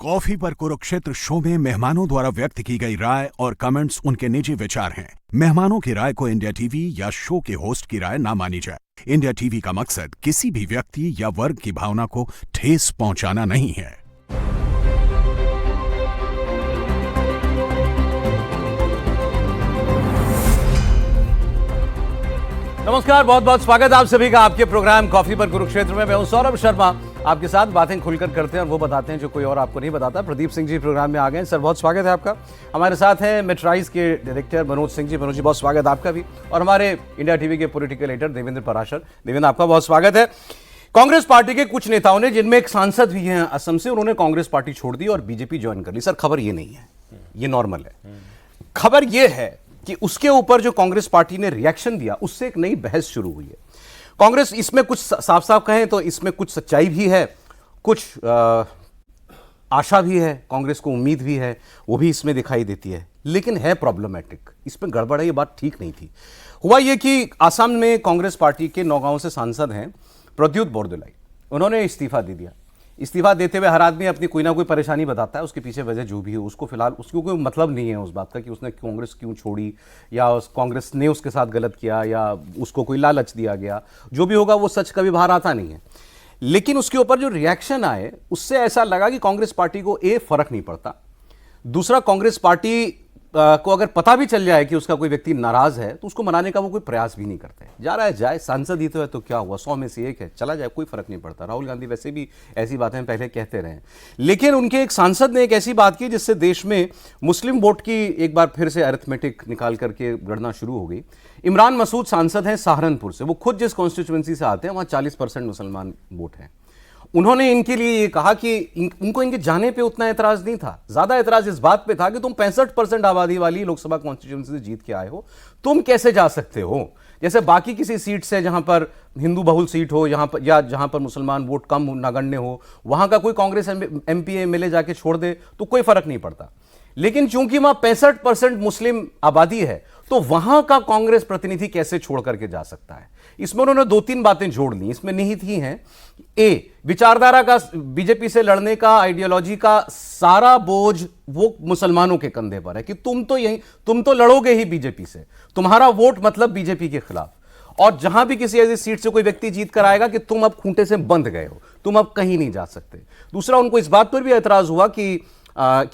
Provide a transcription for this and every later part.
Coffee पर Kurukshetra show में मेहमानों द्वारा व्यक्त की गई राय और कमेंट्स उनके निजी विचार हैं। मेहमानों की राय को इंडिया टीवी या शो के होस्ट की राय ना मानी जाए। इंडिया टीवी का मकसद किसी भी व्यक्ति या वर्ग की भावना को ठेस पहुंचाना नहीं है। नमस्कार, बहुत बहुत स्वागत आप सभी का आपके प्रोग्राम कॉफी पर कुरुक्षेत्र में। मैं हूं सौरभ शर्मा। आपके साथ बातें खुलकर करते हैं और वो बताते हैं जो कोई और आपको नहीं बताता। प्रदीप सिंह जी प्रोग्राम में आ गए। सर, बहुत स्वागत है आपका। हमारे साथ हैं मेट्राइज के डायरेक्टर मनोज सिंह जी। मनोज जी, बहुत स्वागत आपका भी। और हमारे इंडिया टीवी के पॉलिटिकल एडिटर देवेंद्र पराशर। देवेंद्र, आपका बहुत स्वागत है। कांग्रेस पार्टी के कुछ नेताओं ने, जिनमें एक सांसद भी हैं असम से, उन्होंने कांग्रेस पार्टी छोड़ दी और बीजेपी ज्वाइन कर ली। सर, खबर ये नहीं है, ये नॉर्मल है। खबर ये है कि उसके ऊपर जो कांग्रेस पार्टी ने रिएक्शन दिया, उससे एक नई बहस शुरू हुई है। कांग्रेस इसमें कुछ साफ साफ कहें तो इसमें कुछ सच्चाई भी है, कुछ आशा भी है, कांग्रेस को उम्मीद भी है, वो भी इसमें दिखाई देती है, लेकिन है प्रॉब्लमैटिक। इसमें गड़बड़ है, ये बात ठीक नहीं थी। हुआ ये कि आसाम में कांग्रेस पार्टी के नौगांव से सांसद हैं प्रद्युत बोरदोलाई। उन्होंने इस्तीफा दे दिया। इस्तीफा देते हुए हर आदमी अपनी कोई ना कोई परेशानी बताता है, उसके पीछे वजह जो भी हो, उसको फिलहाल उसको कोई मतलब नहीं है उस बात का कि उसने कांग्रेस क्यों छोड़ी या कांग्रेस ने उसके साथ गलत किया या उसको कोई लालच दिया गया। जो भी होगा वो सच कभी बाहर आता नहीं है। लेकिन उसके ऊपर जो रिएक्शन आए, उससे ऐसा लगा कि कांग्रेस पार्टी को फर्क नहीं पड़ता। दूसरा, कांग्रेस पार्टी को अगर पता भी चल जाए कि उसका कोई व्यक्ति नाराज है तो उसको मनाने का वो कोई प्रयास भी नहीं करते। जा रहा है जाए, सांसद ही तो है, तो क्या हुआ, 100 में से एक है, चला जाए, कोई फर्क नहीं पड़ता। राहुल गांधी वैसे भी ऐसी बातें पहले कहते रहे। लेकिन उनके एक सांसद ने एक ऐसी बात की जिससे देश में मुस्लिम वोट की एक बार फिर से अरिथमेटिक निकाल करके गणना शुरू हो गई। इमरान मसूद सांसद हैं सहारनपुर से। वो खुद जिस कॉन्स्टिट्यूएंसी से आते हैं वहां 40% मुसलमान वोट हैं। उन्होंने इनके लिए ये कहा कि उनको इनके जाने पे उतना एतराज नहीं था, ज्यादा एतराज इस बात पे था कि तुम 65% आबादी वाली लोकसभा कॉन्स्टिट्यूएंसी से जीत के आए हो, तुम कैसे जा सकते हो। जैसे बाकी किसी सीट से जहां पर हिंदू बहुल सीट हो, यहां पर या जहां पर मुसलमान वोट कम नगण्य हो, वहां का कोई कांग्रेस एमपी एमएलए जाके छोड़ दे तो कोई फर्क नहीं पड़ता। लेकिन चूंकि वहां 65% मुस्लिम आबादी है, तो वहां का कांग्रेस प्रतिनिधि कैसे छोड़ करके जा सकता है। इसमें उन्होंने 2-3 बातें जोड़ ली। इसमें निहित ही हैं, विचारधारा का, बीजेपी से लड़ने का, आइडियोलॉजी का सारा बोझ वो मुसलमानों के कंधे पर है कि तुम तो लड़ोगे ही बीजेपी से, तुम्हारा वोट मतलब बीजेपी के खिलाफ। और जहां भी किसी ऐसी सीट से कोई व्यक्ति जीत कर आएगा कि तुम अब खूंटे से बंध गए हो, तुम अब कहीं नहीं जा सकते। दूसरा, उनको इस बात पर भी एतराज हुआ कि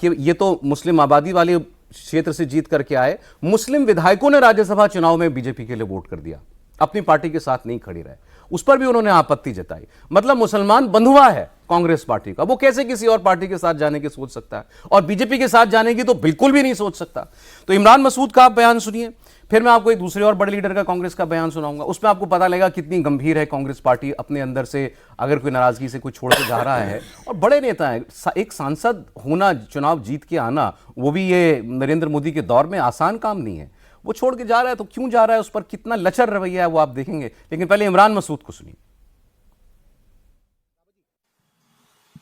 ये तो मुस्लिम आबादी वाले क्षेत्र से जीत करके आए, मुस्लिम विधायकों ने राज्यसभा चुनाव में बीजेपी के लिए वोट कर दिया, अपनी पार्टी के साथ नहीं खड़ी रहे। उस पर भी उन्होंने आपत्ति जताई। मतलब मुसलमान बंधुआ है कांग्रेस पार्टी का, वो कैसे किसी और पार्टी के साथ जाने की सोच सकता है, और बीजेपी के साथ जाने की तो बिल्कुल भी नहीं सोच सकता। तो इमरान मसूद का आप बयान सुनिए, फिर मैं आपको एक दूसरे और बड़े लीडर का कांग्रेस का बयान सुनाऊंगा। उसमें आपको पता लगेगा कितनी गंभीर है कांग्रेस पार्टी अपने अंदर से, अगर कोई नाराजगी से कोई छोड़ के जा रहा है। और बड़े नेता हैं, एक सांसद होना, चुनाव जीत के आना, वो भी ये नरेंद्र मोदी के दौर में आसान काम नहीं है। वो छोड़ के जा रहा है तो क्यों जा रहा है, उस पर कितना लचर रवैया है वो आप देखेंगे। लेकिन पहले इमरान मसूद को सुनिए।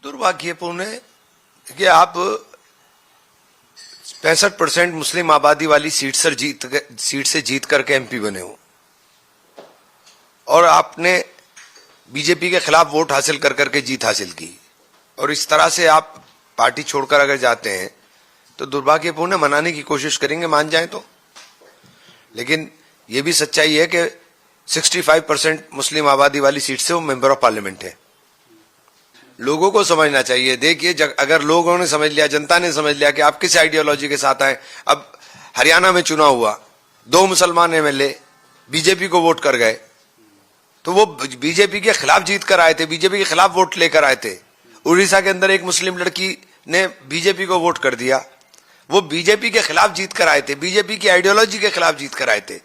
दुर्भाग्यपूर्ण है कि आप 65% मुस्लिम आबादी वाली सीट से जीत करके एमपी बने हो, और आपने बीजेपी के खिलाफ वोट हासिल कर करके जीत हासिल की, और इस तरह से आप पार्टी छोड़कर अगर जाते हैं तो दुर्भाग्यपूर्ण है। मनाने की कोशिश करेंगे, मान जाए तो। लेकिन यह भी सच्चाई है कि 65% मुस्लिम आबादी वाली सीट से वो मेंबर ऑफ पार्लियामेंट है। लोगों को समझना चाहिए। देखिए, अगर लोगों ने समझ लिया, जनता ने समझ लिया कि आप किस आइडियोलॉजी के साथ आए। अब हरियाणा में चुनाव हुआ, 2 मुसलमान एमएलए बीजेपी को वोट कर गए, तो वो बीजेपी के खिलाफ जीत कर आए थे, बीजेपी के खिलाफ वोट लेकर आए थे। उड़ीसा के अंदर एक मुस्लिम लड़की ने बीजेपी को वोट कर दिया, वो बीजेपी के खिलाफ जीत कर आए थे, बीजेपी की आइडियोलॉजी के खिलाफ जीत कर आए थे।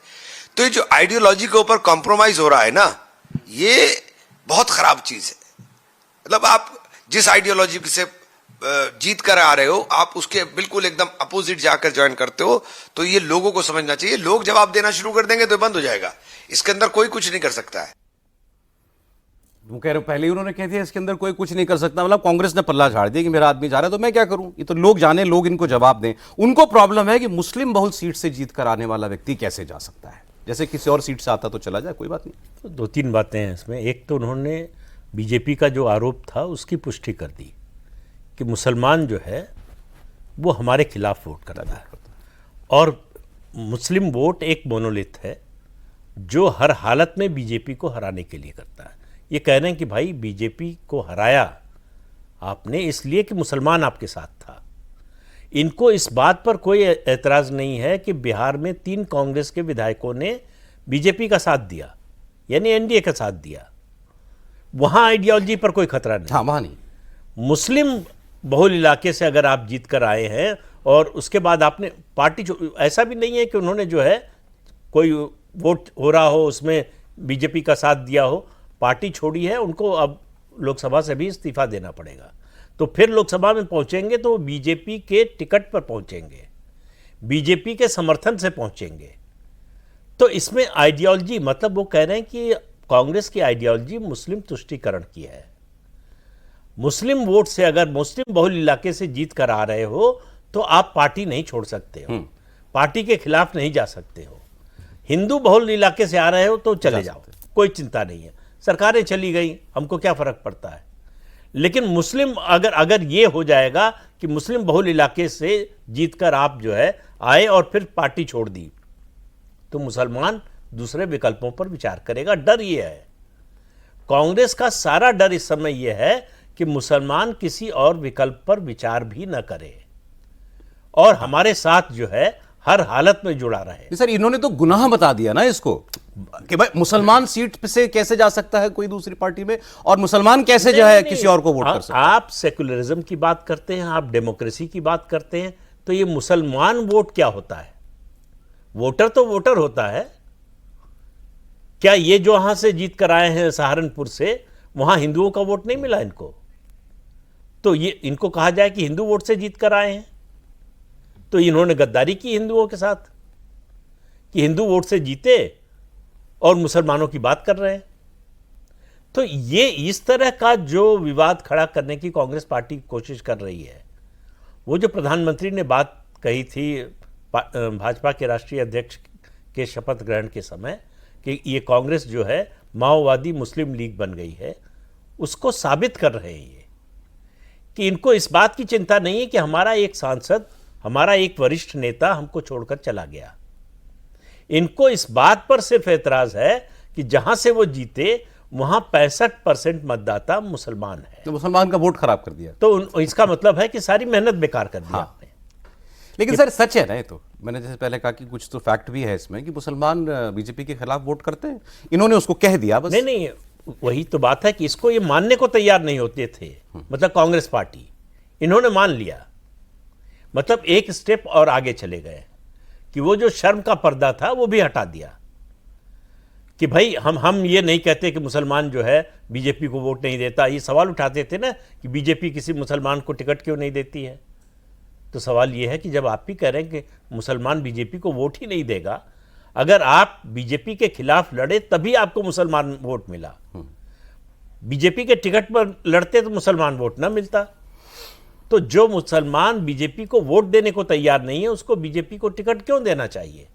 तो ये जो आइडियोलॉजी के ऊपर कॉम्प्रोमाइज हो रहा है ना, ये बहुत खराब चीज है। मतलब आप जिस आइडियोलॉजी से जीत कर आ रहे हो, आप उसके बिल्कुल एकदम अपोजिट जाकर ज्वाइन करते हो, तो ये लोगों को समझना चाहिए। लोग जवाब देना शुरू कर देंगे तो बंद हो जाएगा, इसके अंदर कोई कुछ नहीं कर सकता है। वो कह रहे, पहले ही उन्होंने कह दिया इसके अंदर कोई कुछ नहीं कर सकता। मतलब कांग्रेस ने पल्ला झाड़ दिया कि मेरा आदमी जा रहा है तो मैं क्या करूं। ये तो लोग जाने, लोग इनको जवाब दें। उनको प्रॉब्लम है कि मुस्लिम बहुल सीट से जीत कर आने वाला व्यक्ति कैसे जा सकता है, जैसे किसी और सीट से आता तो चला जाए, कोई बात नहीं। तो 2-3 बातें हैं इसमें। एक तो उन्होंने बीजेपी का जो आरोप था उसकी पुष्टि कर दी कि मुसलमान जो है वो हमारे खिलाफ वोट करता है, और मुस्लिम वोट एक मोनोलिथ है जो हर हालत में बीजेपी को हराने के लिए करता है। ये कह रहे हैं कि भाई बीजेपी को हराया आपने इसलिए कि मुसलमान आपके साथ था। इनको इस बात पर कोई एतराज़ नहीं है कि बिहार में 3 कांग्रेस के विधायकों ने बीजेपी का साथ दिया, यानी एनडीए का साथ दिया। वहाँ आइडियोलॉजी पर कोई खतरा नहीं। हाँ, वहाँ नहीं। मुस्लिम बहुल इलाके से अगर आप जीत कर आए हैं और उसके बाद आपने पार्टी, ऐसा भी नहीं है कि उन्होंने जो है कोई वोट हो रहा हो उसमें बीजेपी का साथ दिया हो, पार्टी छोड़ी है, उनको अब लोकसभा से भी इस्तीफा देना पड़ेगा। तो फिर लोकसभा में पहुंचेंगे तो बीजेपी के टिकट पर पहुंचेंगे, बीजेपी के समर्थन से पहुंचेंगे। तो इसमें आइडियोलॉजी, मतलब वो कह रहे हैं कि कांग्रेस की आइडियोलॉजी मुस्लिम तुष्टीकरण की है। मुस्लिम वोट से अगर मुस्लिम बहुल इलाके से जीत कर आ रहे हो तो आप पार्टी नहीं छोड़ सकते हो, पार्टी के खिलाफ नहीं जा सकते हो। हिंदू बहुल इलाके से आ रहे हो तो चले जाओ, कोई चिंता नहीं है, सरकारें चली गई, हमको क्या फर्क पड़ता है। लेकिन मुस्लिम अगर ये हो जाएगा कि मुस्लिम बहुल इलाके से जीतकर आप जो है आए और फिर पार्टी छोड़ दी, तो मुसलमान दूसरे विकल्पों पर विचार करेगा। डर ये है, कांग्रेस का सारा डर इस समय यह है कि मुसलमान किसी और विकल्प पर विचार भी न करे और हमारे साथ जो है हर हालत में जुड़ा रहे। सर, इन्होंने तो गुनाह बता दिया ना इसको कि भाई मुसलमान सीट से कैसे जा सकता है कोई दूसरी पार्टी में, और मुसलमान कैसे जो है किसी और को वोट कर सकता है। आप सेकुलरिज्म की बात करते हैं, आप डेमोक्रेसी की बात करते हैं, तो ये मुसलमान वोट क्या होता है? वोटर तो वोटर होता है। क्या ये जो वहां से जीत कर आए हैं सहारनपुर से, वहां हिंदुओं का वोट नहीं मिला इनको? तो ये इनको कहा जाए कि हिंदू वोट से जीत कर आए हैं, तो इन्होंने गद्दारी की हिंदुओं के साथ कि हिंदू वोट से जीते और मुसलमानों की बात कर रहे हैं। तो ये इस तरह का जो विवाद खड़ा करने की कांग्रेस पार्टी कोशिश कर रही है, वो जो प्रधानमंत्री ने बात कही थी भाजपा के राष्ट्रीय अध्यक्ष के शपथ ग्रहण के समय कि ये कांग्रेस जो है माओवादी मुस्लिम लीग बन गई है, उसको साबित कर रहे हैं ये कि इनको इस बात की चिंता नहीं है कि हमारा एक सांसद, हमारा एक वरिष्ठ नेता हमको छोड़कर चला गया। इनको इस बात पर सिर्फ एतराज है कि जहां से वो जीते वहां 65% मतदाता मुसलमान है, तो मुसलमान का वोट खराब कर दिया। तो इसका मतलब है कि सारी मेहनत बेकार कर दी आपने। लेकिन सर सच है ना ये, तो मैंने जैसे पहले कहा कि कुछ तो फैक्ट भी है इसमें कि मुसलमान बीजेपी के खिलाफ वोट करते हैं, इन्होंने उसको कह दिया बस। नहीं, वही तो बात है कि इसको ये मानने को तैयार नहीं होते थे, मतलब कांग्रेस पार्टी, इन्होंने मान लिया, मतलब एक स्टेप और आगे चले गए कि वो जो शर्म का पर्दा था वो भी हटा दिया कि भाई हम ये नहीं कहते कि मुसलमान जो है बीजेपी को वोट नहीं देता। ये सवाल उठाते थे ना कि बीजेपी किसी मुसलमान को टिकट क्यों नहीं देती है, तो सवाल ये है कि जब आप भी कह रहे हैं कि मुसलमान बीजेपी को वोट ही नहीं देगा, अगर आप बीजेपी के खिलाफ लड़े तभी आपको मुसलमान वोट मिला, बीजेपी के टिकट पर लड़ते तो मुसलमान वोट ना मिलता। तो जो मुसलमान बीजेपी को वोट देने को तैयार नहीं है उसको बीजेपी को टिकट क्यों देना चाहिए?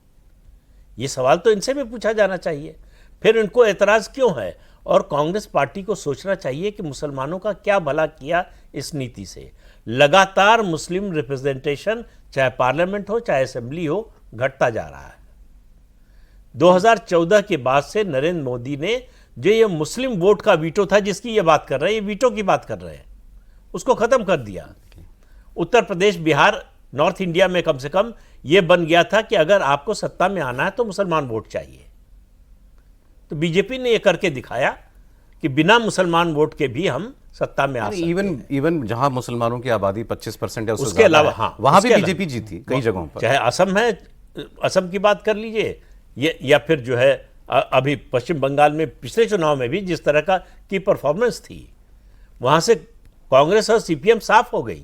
ये सवाल तो इनसे भी पूछा जाना चाहिए। फिर इनको एतराज क्यों है? और कांग्रेस पार्टी को सोचना चाहिए कि मुसलमानों का क्या भला किया इस नीति से। लगातार मुस्लिम रिप्रेजेंटेशन, चाहे पार्लियामेंट हो चाहे असेंबली हो, घटता जा रहा है। 2014 के बाद से नरेंद्र मोदी ने जो ये मुस्लिम वोट का वीटो था, जिसकी ये बात कर रहे हैं, ये वीटो की बात कर रहे हैं, उसको खत्म कर दिया। उत्तर प्रदेश, बिहार, नॉर्थ इंडिया में कम से कम ये बन गया था कि अगर आपको सत्ता में आना है तो मुसलमान वोट चाहिए। तो बीजेपी ने ये करके दिखाया कि बिना मुसलमान वोट के भी हम सत्ता में आ सकते हैं। इवन जहां मुसलमानों की आबादी 25% है उसके अलावा, हाँ, वहां भी उसके बीजेपी जीती कई जगहों पर। चाहे असम है, असम की बात कर लीजिए, या फिर जो है अभी पश्चिम बंगाल में पिछले चुनाव में भी जिस तरह का की परफॉर्मेंस थी, वहां से कांग्रेस और सीपीएम साफ हो गई,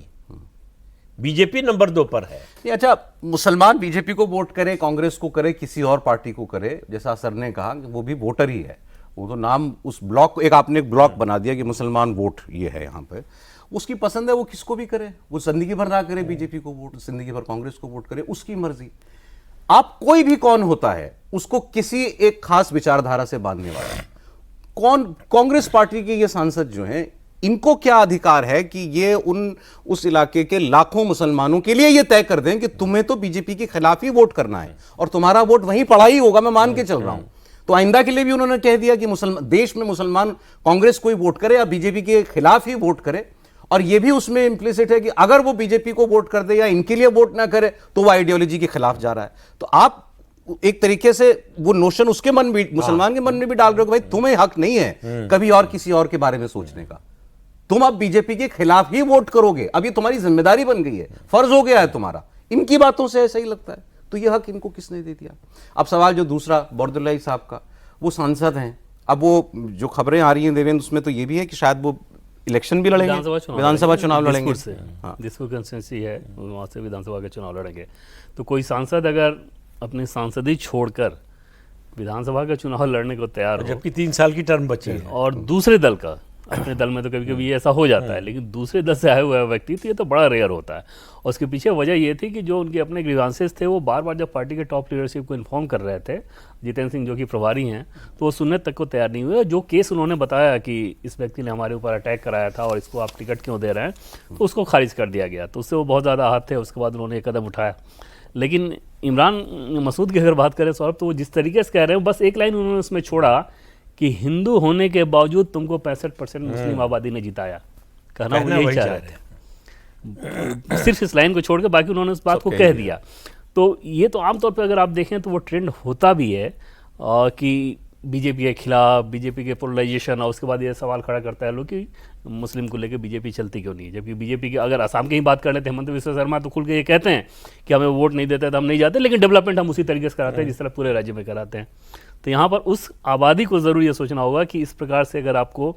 बीजेपी नंबर 2 पर है। अच्छा, मुसलमान बीजेपी को वोट करे, कांग्रेस को करे, किसी और पार्टी को करे, जैसा सर ने कहा कि वो भी वोटर ही है। वो तो नाम उस ब्लॉक, एक आपने एक ब्लॉक बना दिया कि मुसलमान वोट ये है यहाँ पे, उसकी पसंद है, वो किसको भी करे, वो जिंदगी भर ना करे बीजेपी को वोट, जिंदगी भर कांग्रेस को वोट करे, उसकी मर्जी। आप कोई भी कौन होता है उसको किसी एक खास विचारधारा से बांधने वाला है। कौन कांग्रेस पार्टी के ये सांसद जो हैं, इनको क्या अधिकार है कि ये उस इलाके के लाखों मुसलमानों के लिए ये तय कर दें कि तुम्हें तो बीजेपी के खिलाफ ही वोट करना है और तुम्हारा वोट वहीं पड़ा ही होगा, मैं मान के चल रहा हूं। तो आइंदा के लिए भी उन्होंने कह दिया कि मुसलमान देश में मुसलमान कांग्रेस कोई वोट करे या बीजेपी के खिलाफ ही वोट करे, और यह भी उसमें इंप्लिसिट है कि अगर वो बीजेपी को वोट कर दे या इनके लिए वोट ना करे तो वो आइडियोलॉजी के खिलाफ जा रहा है। तो आप एक तरीके से वो नोशन उसके मन में, मुसलमान के मन में भी डाल रहे हो कि भाई तुम्हें हक नहीं है कभी और किसी और के बारे में सोचने का, तुम अब बीजेपी के खिलाफ ही वोट करोगे, अब ये तुम्हारी जिम्मेदारी बन गई है, फर्ज हो गया है तुम्हारा। इनकी बातों से ऐसा ही लगता है। तो ये हक इनको किसने दे दिया? अब सवाल जो दूसरा बॉर्दुल्लाई साहब का, वो सांसद हैं, अब वो जो खबरें आ रही हैं देवेंद्र, उसमें तो ये भी है कि शायद वो इलेक्शन भी लड़ेंगे, विधानसभा चुनाव लड़ेंगे, दिसपुर कंस्टिट्यूंसी है वहाँ से विधानसभा के चुनाव लड़ेंगे। तो कोई सांसद अगर अपनी सांसदी छोड़कर विधानसभा का चुनाव लड़ने को तैयार हो, जबकि 3 साल की टर्म बची है, और दूसरे दल का, अपने दल में तो कभी कभी ऐसा हो जाता है, लेकिन दूसरे दल से आए हुए व्यक्ति, तो ये तो बड़ा रेयर होता है। और उसके पीछे वजह ये थी कि जो उनके अपने ग्रीवांसेस थे वो बार बार जब पार्टी के टॉप लीडरशिप को इन्फॉर्म कर रहे थे, जितेंद्र सिंह जो कि प्रभारी हैं, तो वो सुनने तक को तैयार नहीं हुए। जो केस उन्होंने बताया कि इस व्यक्ति ने हमारे ऊपर अटैक कराया था और इसको आप टिकट क्यों दे रहे हैं, तो उसको खारिज कर दिया गया। तो उससे वो बहुत ज़्यादा आहत थे। उसके बाद उन्होंने एक कदम उठाया। लेकिन इमरान मसूद की अगर बात करें सौरभ, तो वो जिस तरीके से कह रहे हैं, बस एक लाइन उन्होंने उसमें छोड़ा कि हिंदू होने के बावजूद तुमको 65% मुस्लिम आबादी ने जिताया। कहना वो यही चाह रहे थे, सिर्फ इस लाइन को छोड़ के बाकी उन्होंने उस बात को कह दिया। तो ये तो आमतौर पर अगर आप देखें तो वो ट्रेंड होता भी है कि बीजेपी के खिलाफ, बीजेपी के पोलराइजेशन, और उसके बाद ये सवाल खड़ा करता है लोग कि मुस्लिम को लेकर बीजेपी चलती क्यों नहीं है। जबकि बीजेपी की अगर असम की ही बात कर लेते हैं, हेमंत बिस्वा शर्मा तो खुल के ये कहते हैं कि हमें वोट नहीं देते तो हम नहीं जाते, लेकिन डेवलपमेंट हम उसी तरीके से कराते हैं जिस तरह पूरे राज्य में कराते हैं। तो यहाँ पर उस आबादी को ज़रूर ये सोचना होगा कि इस प्रकार से अगर आपको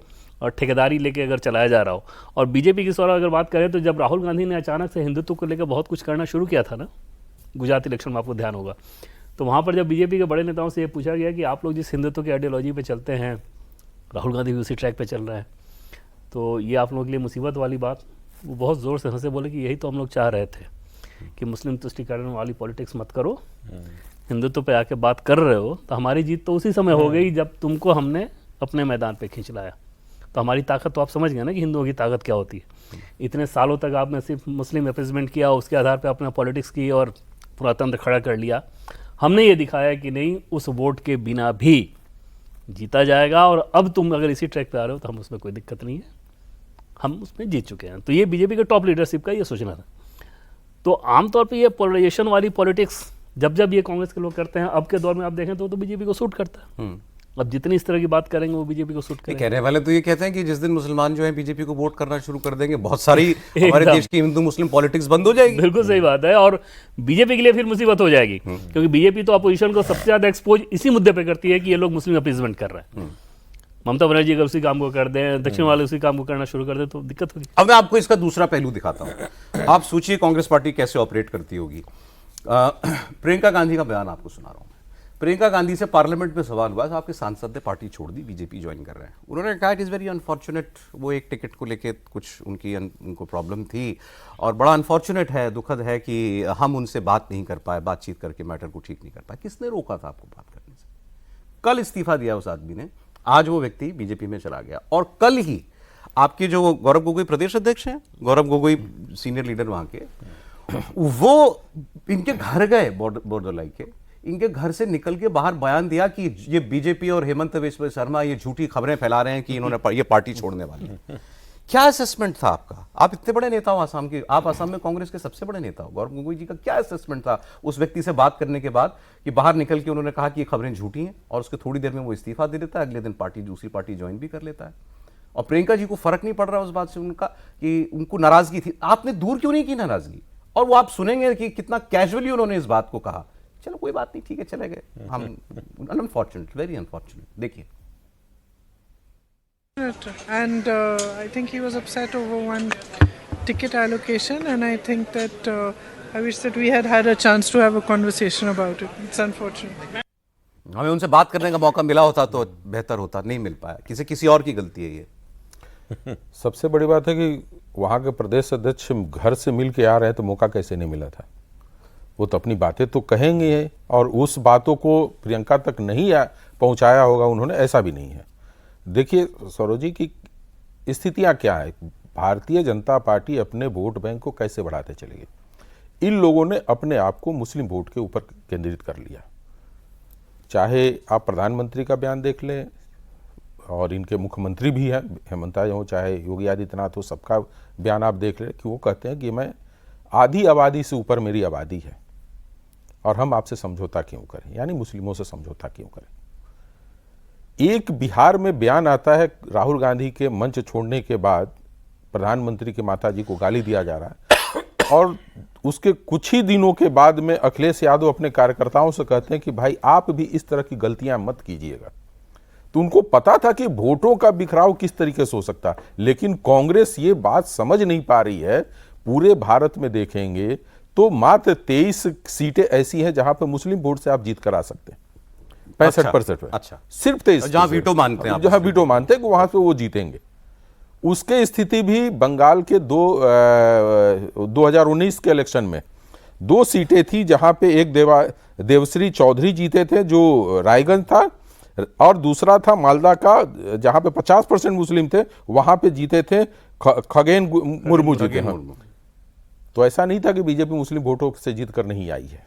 ठेकेदारी लेके अगर चलाया जा रहा हो। और बीजेपी की सौरभ अगर बात करें तो जब राहुल गांधी ने अचानक से हिंदुत्व को लेकर बहुत कुछ करना शुरू किया था ना, गुजरात इलेक्शन में आपको ध्यान होगा, तो वहाँ पर जब बीजेपी के बड़े नेताओं से ये पूछा गया कि आप लोग जिस हिंदुत्व की आइडियोलॉजी पे चलते हैं, राहुल गांधी भी उसी ट्रैक पे चल रहा है, तो ये आप लोगों के लिए मुसीबत वाली बात। वो बहुत ज़ोर से हंसे, बोले कि यही तो हम लोग चाह रहे थे कि मुस्लिम तुष्टिकरण वाली पॉलिटिक्स मत करो, हिंदुत्व पे आके बात कर रहे हो तो हमारी जीत तो उसी समय हो गई जब तुमको हमने अपने मैदान पे खींच लाया। तो हमारी ताकत तो आप समझ गए ना कि हिंदुओं की ताकत क्या होती है। इतने सालों तक आपने सिर्फ मुस्लिम रिप्रेजेंट किया, उसके आधार पे अपना पॉलिटिक्स की और पूरा तंत्र खड़ा कर लिया। हमने ये दिखाया कि नहीं, उस वोट के बिना भी जीता जाएगा, और अब तुम अगर इसी ट्रैक पे आ रहे हो तो हम उसमें कोई दिक्कत नहीं है, हम उसमें जीत चुके हैं। तो ये बीजेपी के टॉप लीडरशिप का ये सोचना था। तो आमतौर पे ये पोलराइजेशन वाली पॉलिटिक्स जब जब ये कांग्रेस के लोग करते हैं, अब के दौर में आप देखें तो बीजेपी को सूट करता है। अब जितनी इस तरह की बात करेंगे वो बीजेपी को सूट करेंगे। कहने वाले तो ये कहते हैं कि जिस दिन मुसलमान जो है बीजेपी को वोट करना शुरू कर देंगे, बहुत सारी हमारे देश की हिंदू मुस्लिम पॉलिटिक्स बंद हो जाएगी। बिल्कुल सही बात है, और बीजेपी के लिए फिर मुसीबत हो जाएगी, क्योंकि बीजेपी तो अपोजिशन को सबसे ज्यादा एक्सपोज इसी मुद्दे पे करती है कि ये लोग मुस्लिम रिप्रेजेंट कर रहे हैं। ममता बनर्जी अगर उसी काम को कर दें, दक्षिण वाले उसी काम को करना शुरू कर दें तो दिक्कत होगी। अब मैं आपको इसका दूसरा पहलू दिखाता हूं। आप सोचिए कांग्रेस पार्टी कैसे ऑपरेट करती होगी। प्रियंका गांधी का बयान आपको सुना रहा हूं। प्रियंका गांधी से पार्लियामेंट में सवाल हुआ, आपके सांसद ने पार्टी छोड़ दी, बीजेपी ज्वाइन कर रहे हैं। उन्होंने कहा इट इज़ वेरी अनफॉर्चुनेट, वो एक टिकट को लेके कुछ उनको प्रॉब्लम थी, और बड़ा अनफॉर्चुनेट है, दुखद है कि हम उनसे बात नहीं कर पाए, बातचीत करके मैटर को ठीक नहीं कर पाए। किसने रोका था आपको बात करने से? कल इस्तीफा दिया उस आदमी ने, आज वो व्यक्ति बीजेपी में चला गया, और कल ही आपके जो गौरव गोगोई प्रदेश अध्यक्ष हैं, गौरव गोगोई सीनियर लीडर वहां के, वो इनके घर गए, बोरदोलाई के, इनके घर से निकल के बाहर बयान दिया कि ये बीजेपी और हेमंत बिस्वा शर्मा ये झूठी खबरें फैला रहे हैं कि इन्होंने ये पार्टी छोड़ने वाली है। क्या असेसमेंट था आपका? आप इतने बड़े नेता हो आसाम के, आप आसाम में कांग्रेस के सबसे बड़े नेता हो, गौरव गोगोई जी का क्या असेसमेंट था उस व्यक्ति से बात करने के बाद कि बाहर निकल के उन्होंने कहा कि ये खबरें झूठी हैं, और उसके थोड़ी देर में वो इस्तीफा दे देता है, अगले दिन दूसरी पार्टी ज्वाइन भी कर लेता है। और प्रियंका जी को फर्क नहीं पड़ रहा उस बात से उनका कि उनको नाराजगी थी, आपने दूर क्यों नहीं की नाराजगी? और वो आप सुनेंगे कि कितना कैजुअली उन्होंने इस बात को कहा, चलो कोई बात नहीं, ठीक है, चले गए हम। Unfortunate, very unfortunate. देखिए। And I think he was upset over one ticket allocation, and I think that I wish that we had a chance to have a conversation about it. It's unfortunate. हमें उनसे बात करने का मौका मिला होता तो बेहतर होता, नहीं मिल पाया, किसी और की गलती है ये। सबसे बड़ी बात है कि वहाँ के प्रदेश अध्यक्ष घर से मिल के आ रहे हैं तो मौका कैसे नहीं मिला था? वो तो अपनी बातें तो कहेंगे ही, और उस बातों को प्रियंका तक नहीं पहुँचाया होगा उन्होंने, ऐसा भी नहीं है। देखिए सौरभ जी की स्थितियां क्या है, भारतीय जनता पार्टी अपने वोट बैंक को कैसे बढ़ाते चलेगी। इन लोगों ने अपने आप को मुस्लिम वोट के ऊपर केंद्रित कर लिया। चाहे आप प्रधानमंत्री का बयान देख लें, और इनके मुख्यमंत्री भी हैं, हेमंत हो चाहे योगी आदित्यनाथ हो, सबका बयान आप देख लें कि वो कहते हैं कि मैं आधी आबादी से ऊपर मेरी आबादी है और हम आपसे समझौता क्यों करें, यानी मुस्लिमों से समझौता क्यों करें। एक बिहार में बयान आता है राहुल गांधी के मंच छोड़ने के बाद, प्रधानमंत्री के माताजी को गाली दिया जा रहा है, और उसके कुछ ही दिनों के बाद में अखिलेश यादव अपने कार्यकर्ताओं से कहते हैं कि भाई आप भी इस तरह की गलतियां मत कीजिएगा। तो उनको पता था कि वोटों का बिखराव किस तरीके से हो सकता है, लेकिन कांग्रेस ये बात समझ नहीं पा रही है। पूरे भारत में देखेंगे तो मात्र 23 सीटें ऐसी हैं जहां पर मुस्लिम वोट से आप जीत कर आ सकते हैं, 65%। अच्छा, सिर्फ 23, जहां वीटो मानते हैं, जहां वीटो मानते हैं कि वहां से वो जीतेंगे। उसके स्थिति भी बंगाल के 2019 के इलेक्शन में 2 सीटें थी जहां पे एक देवश्री चौधरी जीते थे जो रायगंज था, और दूसरा था मालदा का जहां पे 50% मुस्लिम थे, वहां पे जीते थे खगेन मुर्मू जीते हैं। तो ऐसा नहीं था कि बीजेपी मुस्लिम वोटों से जीत कर नहीं आई है,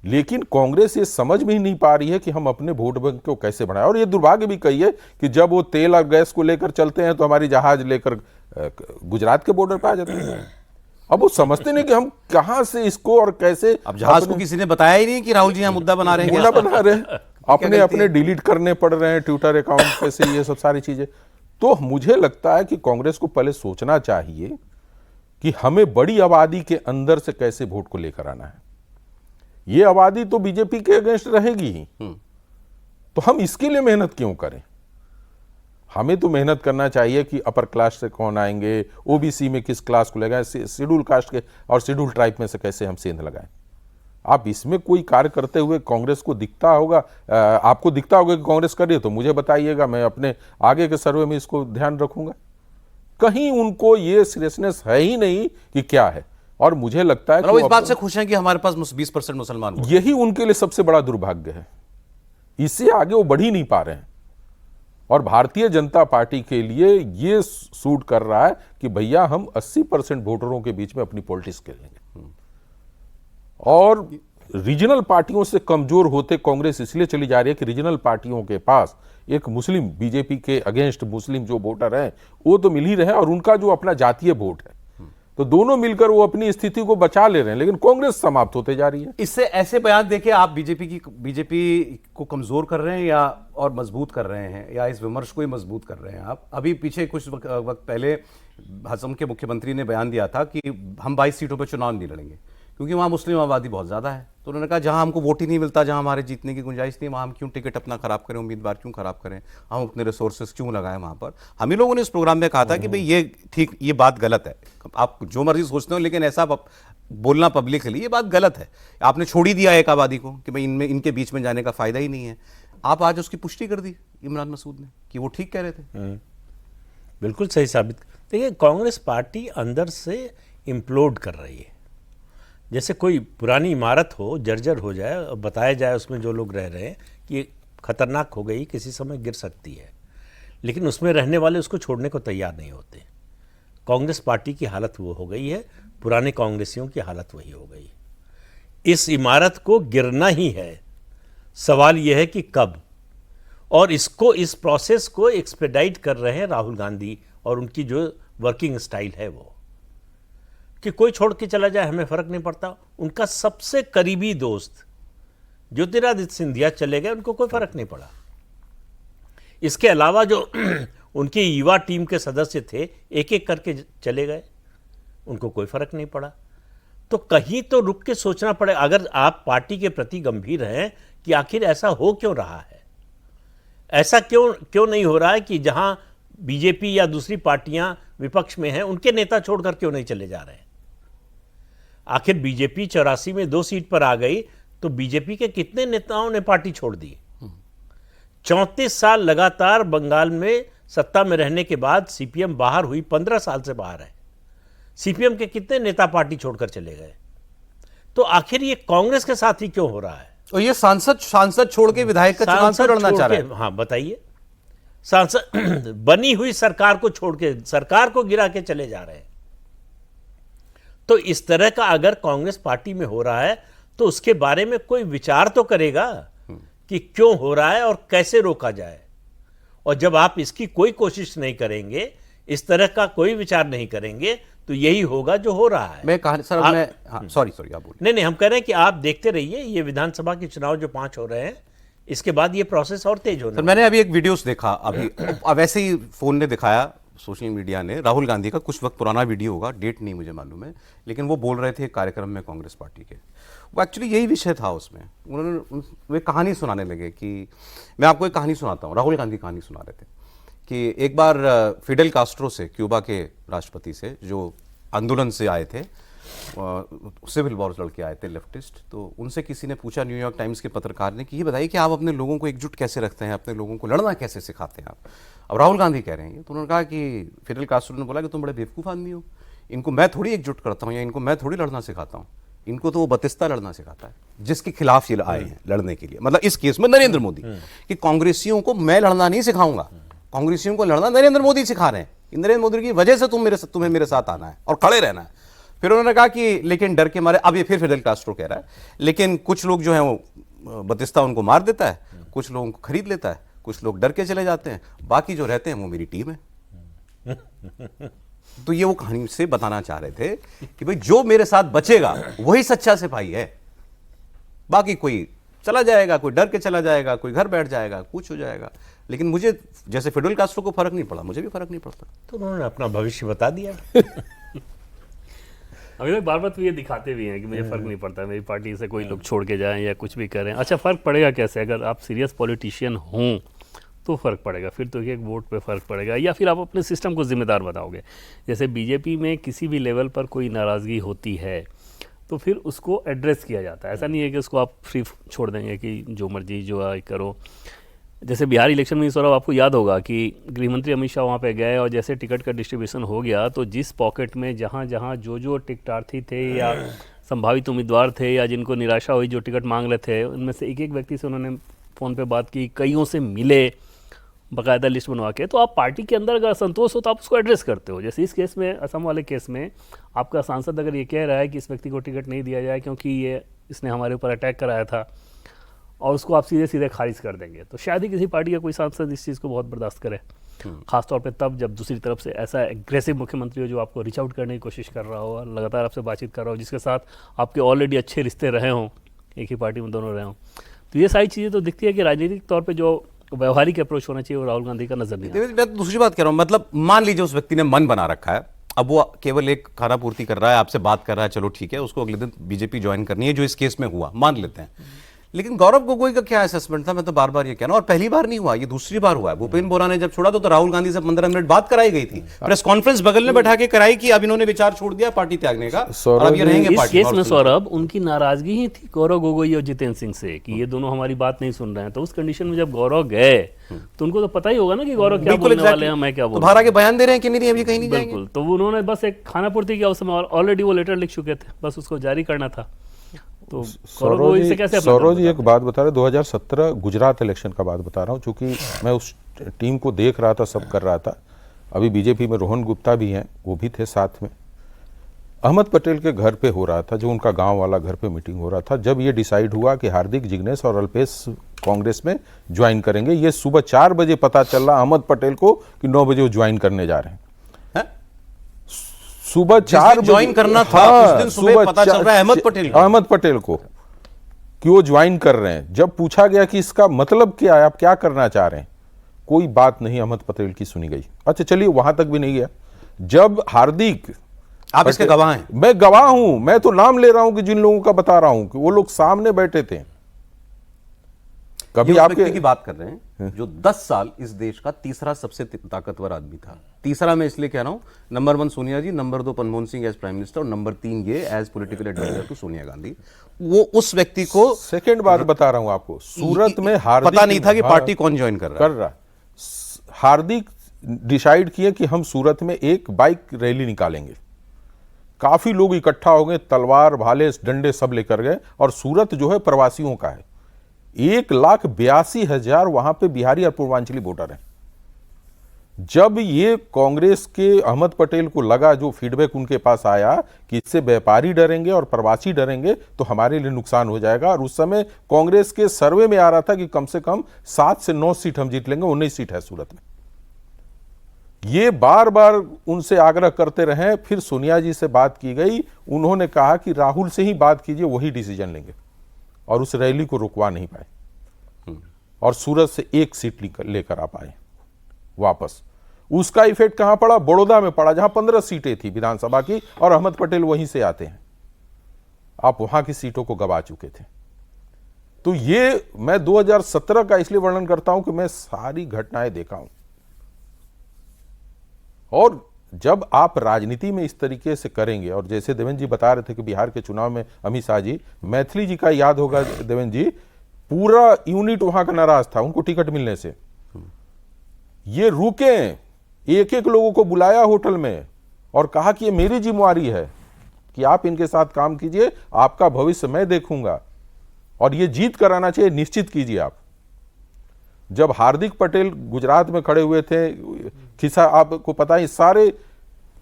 लेकिन कांग्रेस ये समझ में ही नहीं पा रही है कि हम अपने वोट बैंक को कैसे बढ़ाएं। और ये दुर्भाग्य भी कहिए कि जब वो तेल और गैस को लेकर चलते हैं तो हमारी जहाज लेकर गुजरात के बॉर्डर पर आ जाते हैं। अब वो समझते नहीं कि हम कहां से इसको और कैसे, अब जहाज को किसी ने बताया ही नहीं कि राहुल जी यहाँ मुद्दा बना रहे हैं, मुद्दा बना रहे हैं, अपने अपने डिलीट करने पड़ रहे हैं ट्विटर अकाउंट पे से, ये सब सारी चीजें। तो मुझे लगता है कि कांग्रेस को पहले सोचना चाहिए कि हमें बड़ी आबादी के अंदर से कैसे वोट को लेकर आना है। ये आबादी तो बीजेपी के अगेंस्ट रहेगी ही, तो हम इसके लिए मेहनत क्यों करें। हमें तो मेहनत करना चाहिए कि अपर क्लास से कौन आएंगे, ओबीसी में किस क्लास को लगाएं, शेड्यूल कास्ट के और शेड्यूल ट्राइब में से कैसे हम सेंध लगाएं। आप इसमें कोई कार्य करते हुए कांग्रेस को दिखता होगा, आपको दिखता होगा कि कांग्रेस कर रही है तो मुझे बताइएगा, मैं अपने आगे के सर्वे में इसको ध्यान रखूंगा। कहीं उनको ये सीरियसनेस है ही नहीं कि क्या है। और मुझे लगता है कि वो इस बात से खुश हैं कि हमारे पास 20% मुसलमान वोट। यही उनके लिए सबसे बड़ा दुर्भाग्य है, इससे आगे वो बढ़ ही नहीं पा रहे हैं। और भारतीय जनता पार्टी के लिए ये सूट कर रहा है कि भैया हम 80% वोटरों के बीच में अपनी पॉलिटिक्स खेलेंगे। और रीजनल पार्टियों से कमजोर होते कांग्रेस इसलिए चली जा रही है कि रीजनल पार्टियों के पास एक मुस्लिम, बीजेपी के अगेंस्ट मुस्लिम जो वोटर हैं वो तो मिल ही रहे हैं, और उनका जो अपना जातीय वोट है, तो दोनों मिलकर वो अपनी स्थिति को बचा ले रहे हैं, लेकिन कांग्रेस समाप्त होते जा रही है। इससे ऐसे बयान देके आप बीजेपी को कमजोर कर रहे हैं या और मजबूत कर रहे हैं, या इस विमर्श को ही मजबूत कर रहे हैं आप? अभी पीछे कुछ वक्त पहले असम के मुख्यमंत्री ने बयान दिया था कि हम 22 सीटों पर चुनाव नहीं लड़ेंगे क्योंकि वहाँ मुस्लिम आबादी बहुत ज़्यादा है। तो उन्होंने कहा जहाँ हमको वोट ही नहीं मिलता, जहाँ हमारे जीतने की गुंजाइश नहीं, वहाँ हम क्यों टिकट अपना खराब करें, उम्मीदवार क्यों खराब करें, हम अपने रिसोर्सेज क्यों लगाएं वहाँ पर। हम ही लोगों ने इस प्रोग्राम में कहा था कि भाई ये ठीक, ये बात गलत है, आप जो मर्जी सोचते हो, लेकिन ऐसा बोलना पब्लिकली ये बात गलत है। आपने छोड़ ही दिया एक आबादी को कि भाई इनमें इनके बीच में जाने का फायदा ही नहीं है। आप आज उसकी पुष्टि कर दी इमरान मसूद ने कि वो ठीक कह रहे थे। बिल्कुल सही साबित। देखिए, कांग्रेस पार्टी अंदर से इम्प्लोड कर रही है। जैसे कोई पुरानी इमारत हो, जर्जर हो जाए और बताया जाए उसमें जो लोग रह रहे हैं कि ये खतरनाक हो गई, किसी समय गिर सकती है, लेकिन उसमें रहने वाले उसको छोड़ने को तैयार नहीं होते। कांग्रेस पार्टी की हालत वो हो गई है, पुराने कांग्रेसियों की हालत वही हो गई। इस इमारत को गिरना ही है, सवाल यह है कि कब। और इसको, इस प्रोसेस को एक्सपेडाइट कर रहे हैं राहुल गांधी और उनकी जो वर्किंग स्टाइल है वो, कि कोई छोड़ के चला जाए हमें फर्क नहीं पड़ता। उनका सबसे करीबी दोस्त ज्योतिरादित्य सिंधिया चले गए, उनको कोई फर्क नहीं पड़ा। इसके अलावा जो उनकी युवा टीम के सदस्य थे, एक एक करके चले गए, उनको कोई फर्क नहीं पड़ा। तो कहीं तो रुक के सोचना पड़े, अगर आप पार्टी के प्रति गंभीर हैं कि आखिर ऐसा हो क्यों रहा है, ऐसा क्यों नहीं हो रहा है कि जहां बीजेपी या दूसरी पार्टियां विपक्ष में हैं उनके नेता छोड़कर क्यों नहीं चले जा रहे हैं। आखिर बीजेपी 84 में 2 सीट पर आ गई तो बीजेपी के कितने नेताओं ने पार्टी छोड़ दी। 34 साल लगातार बंगाल में सत्ता में रहने के बाद सीपीएम बाहर हुई, 15 साल से बाहर है। सीपीएम के कितने नेता पार्टी छोड़कर चले गए। तो आखिर ये कांग्रेस के साथ ही क्यों हो रहा है। और ये सांसद छोड़ के विधायक का चुनाव क्यों लड़ना चाह रहे हैं? हाँ बताइए, सांसद बनी हुई सरकार को छोड़ के सरकार को गिरा के चले जा रहे हैं। तो इस तरह का अगर कांग्रेस पार्टी में हो रहा है तो उसके बारे में कोई विचार तो करेगा कि क्यों हो रहा है और कैसे रोका जाए। और जब आप इसकी कोई कोशिश नहीं करेंगे, इस तरह का कोई विचार नहीं करेंगे, तो यही होगा जो हो रहा है। मैं कहा सर, मैं हाँ, सॉरी आप बोलिए। नहीं, हम कह रहे हैं कि आप देखते रहिए, ये विधानसभा के चुनाव जो 5 हो रहे हैं, इसके बाद ये प्रोसेस और तेज होने सर मैंने अभी एक वीडियोस देखा, अभी वैसे ही फोन ने दिखाया, सोशल मीडिया ने, राहुल गांधी का कुछ वक्त पुराना वीडियो होगा, डेट नहीं मुझे मालूम है, लेकिन वो बोल रहे थे एक कार्यक्रम में कांग्रेस पार्टी के, वो एक्चुअली यही विषय था उसमें। उन्होंने वे कहानी सुनाने लगे कि मैं आपको एक कहानी सुनाता हूँ, राहुल गांधी कहानी सुना रहे थे कि एक बार फिडेल कास्ट्रो से, क्यूबा के राष्ट्रपति से, जो आंदोलन से आए थे, सिविल वॉर्स लड़के आए थे, लेफ्टिस्ट, तो उनसे किसी ने पूछा, न्यूयॉर्क टाइम्स के पत्रकार ने, कि ये बताइए कि आप अपने लोगों को एकजुट कैसे रखते हैं, अपने लोगों को लड़ना कैसे सिखाते हैं आप। अब राहुल गांधी कह रहे हैं, तो उन्होंने कहा कि फिडेल कास्ट्रो ने बोला कि तुम बड़े बेवकूफ़ आदमी हो, इनको मैं थोड़ी एकजुट करता हूँ या इनको मैं थोड़ी लड़ना सिखाता हूँ, इनको तो वो बतिस्ता लड़ना सिखाता है जिसके खिलाफ ये आए हैं लड़ने के लिए। मतलब इस केस में नरेंद्र मोदी, कि कांग्रेसियों को मैं लड़ना नहीं सिखाऊंगा, कांग्रेसियों को लड़ना नरेंद्र मोदी सिखा रहे हैं, नरेंद्र मोदी की वजह से तुम्हें मेरे साथ आना है और खड़े रहना है। फिर उन्होंने कहा कि लेकिन डर के मारे, अब ये फिर फिडेल कास्ट्रो कह रहा है, लेकिन कुछ लोग जो हैं वो बतिस्ता उनको मार देता है, कुछ लोगों को खरीद लेता है, कुछ लोग डर के चले जाते हैं, बाकी जो रहते हैं वो मेरी टीम है। तो ये वो कहानी से बताना चाह रहे थे कि भाई जो मेरे साथ बचेगा वही सच्चा सिपाही है, बाकी कोई चला जाएगा, कोई डर के चला जाएगा, कोई घर बैठ जाएगा, कुछ हो जाएगा, लेकिन मुझे जैसे फिडेल कास्ट्रो को फर्क नहीं पड़ा, मुझे भी फर्क नहीं पड़ता। तो उन्होंने अपना भविष्य बता दिया। अभी लोग बार बार तो ये दिखाते भी हैं कि मुझे फ़र्क नहीं पड़ता, मेरी पार्टी से कोई लोग छोड़ के जाएं या कुछ भी करें। अच्छा, फ़र्क पड़ेगा कैसे? अगर आप सीरियस पॉलिटिशियन हों तो फ़र्क पड़ेगा, फिर तो एक वोट पे फ़र्क पड़ेगा, या फिर आप अपने सिस्टम को जिम्मेदार बताओगे। जैसे बीजेपी में किसी भी लेवल पर कोई नाराज़गी होती है तो फिर उसको एड्रेस किया जाता है, ऐसा नहीं है कि उसको आप फ्री छोड़ देंगे कि जो मर्जी जो आए करो। जैसे बिहार इलेक्शन में सौरभ आपको याद होगा कि गृहमंत्री अमित शाह वहाँ पे गए और जैसे टिकट का डिस्ट्रीब्यूशन हो गया तो जिस पॉकेट में जहाँ जहाँ जो टिकटार्थी थे या संभावित उम्मीदवार थे या जिनको निराशा हुई जो टिकट मांग रहे थे, उनमें से एक एक व्यक्ति से उन्होंने फ़ोन पे बात की, कईयों से मिले, बाकायदा लिस्ट बनवा के। तो आप पार्टी के अंदर अगर असंतोष हो तो आप उसको एड्रेस करते हो। जैसे इस केस में, असम वाले केस में, आपका सांसद अगर ये कह रहा है कि इस व्यक्ति को टिकट नहीं दिया जाए क्योंकि इसने हमारे ऊपर अटैक कराया था, और उसको आप सीधे सीधे खारिज कर देंगे, तो शायद ही किसी पार्टी का कोई सांसद इस चीज़ को बहुत बर्दाश्त करे, खासतौर पे तब जब दूसरी तरफ से ऐसा एग्रेसिव मुख्यमंत्री हो जो आपको रीच आउट करने की कोशिश कर रहा हो, लगातार आपसे बातचीत कर रहा हो, जिसके साथ आपके ऑलरेडी अच्छे रिश्ते रहे हों, एक ही पार्टी में दोनों रहे हों। तो ये सारी चीज़ें तो दिखती है कि राजनीतिक तौर पर जो व्यवहारिक अप्रोच होना चाहिए वो राहुल गांधी का नजर नहीं आता। मैं दूसरी बात कह रहा हूँ, मतलब मान लीजिए उस व्यक्ति ने मन बना रखा है, अब वो केवल एक खाना पूर्ति कर रहा है, आपसे बात कर रहा है, चलो ठीक है, उसको अगले दिन बीजेपी ज्वाइन करनी है, जो इस केस में हुआ, मान लेते हैं। लेकिन गौरव गोगोई का क्या असेसमेंट था? मैं तो बार बार ये कह रहा हूं, और पहली बार नहीं हुआ, ये दूसरी बार हुआ है। भूपेन्द्र बोरा ने जब छोड़ा तो राहुल गांधी से 15 मिनट बात कराई गई थी, प्रेस कॉन्फ्रेंस बगल में बैठा के कराई कि अब इन्होंने विचार छोड़ दिया पार्टी त्यागने का और अब ये रहेंगे इस पार्टी। केस में सौरभ उनकी नाराजगी ही थी गौरव गोगोई और जितेंद्र सिंह से कि ये दोनों हमारी बात नहीं सुन रहे हैं। तो उस कंडीशन में जब गौरव गए तो उनको तो पता ही होगा ना कि गौरव क्या बोलने वाले हैं, मैं क्या बोल रहा हूं। के बयान दे रहे हैं कि नहीं, अभी कहीं नहीं जाएंगे। बिल्कुल, तो उन्होंने बस एक खाना पूर्ति किया उस समय, ऑलरेडी वो लेटर लिख चुके थे, बस उसको जारी करना था। तो सौरभ जी एक बात बता रहे, 2017 गुजरात इलेक्शन का बात बता रहा हूँ, चूंकि मैं उस टीम को देख रहा था, सब कर रहा था। अभी बीजेपी में रोहन गुप्ता भी हैं, वो भी थे साथ में। अहमद पटेल के घर पे हो रहा था, जो उनका गांव वाला घर पे मीटिंग हो रहा था, जब ये डिसाइड हुआ कि हार्दिक, जिग्नेश और अल्पेश कांग्रेस में ज्वाइन करेंगे। ये सुबह 4 बजे पता चल रहा अहमद पटेल को कि 9 बजे वो ज्वाइन करने जा रहे हैं। सुबह 4 बजे ज्वाइन करना था, उस दिन सुबह पता चल रहा है अहमद पटेल को कि वो ज्वाइन कर रहे हैं। जब पूछा गया कि इसका मतलब क्या है, आप क्या करना चाह रहे हैं, कोई बात नहीं अहमद पटेल की सुनी गई। अच्छा चलिए, वहां तक भी नहीं गया। जब हार्दिक, आप इसके गवाह हैं? मैं गवाह हूं, मैं तो नाम ले रहा हूं कि जिन लोगों का बता रहा हूं कि वो लोग सामने बैठे थे। कभी आपके की बात कर रहे हैं जो 10 साल इस देश का तीसरा सबसे ताकतवर आदमी था। तीसरा मैं इसलिए कह रहा हूं, number 1 Sonia ji, number 2 Manmohan Singh as prime minister, और नंबर 3 ये as political adviser to Sonia Gandhi. वो उस व्यक्ति को, सेकंड बात बता रहा हूं आपको, सूरत में हार्दिक पता नहीं था कि पार्टी कौन ज्वाइन कर रहा। हार्दिक डिसाइड किए कि हम सूरत में एक बाइक रैली निकालेंगे। काफी लोग इकट्ठा हो गए, तलवार, भाले, डंडे सब लेकर गए, और सूरत जो है प्रवासियों का है। 1,82,000 वहां पे बिहारी और पूर्वांचली वोटर हैं। जब ये कांग्रेस के अहमद पटेल को लगा, जो फीडबैक उनके पास आया कि इससे व्यापारी डरेंगे और प्रवासी डरेंगे तो हमारे लिए नुकसान हो जाएगा, और उस समय कांग्रेस के सर्वे में आ रहा था कि कम से कम 7 से 9 सीट हम जीत लेंगे, 19 सीट है सूरत में। ये बार बार उनसे आग्रह करते रहे, फिर सोनिया जी से बात की गई, उन्होंने कहा कि राहुल से ही बात कीजिए, वही डिसीजन लेंगे, और उस रैली को रुकवा नहीं पाए और सूरत से 1 सीट लेकर आ पाए वापस। उसका इफेक्ट कहां पड़ा? बड़ौदा में पड़ा, जहां 15 सीटें थी विधानसभा की, और अहमद पटेल वहीं से आते हैं। आप वहां की सीटों को गवा चुके थे। तो ये मैं 2017 का इसलिए वर्णन करता हूं कि मैं सारी घटनाएं देखा हूं, और जब आप राजनीति में इस तरीके से करेंगे, और जैसे देवेंद्र जी बता रहे थे कि बिहार के चुनाव में अमित शाह जी, मैथिली जी का याद होगा देवेंद्र जी, पूरा यूनिट वहां का नाराज था उनको टिकट मिलने से। ये रुके, एक एक लोगों को बुलाया होटल में और कहा कि ये मेरी जिम्मेवारी है कि आप इनके साथ काम कीजिए, आपका भविष्य मैं देखूंगा, और ये जीत कराना चाहिए, निश्चित कीजिए आप। जब हार्दिक पटेल गुजरात में खड़े हुए थे, खिस्सा आपको पता है, सारे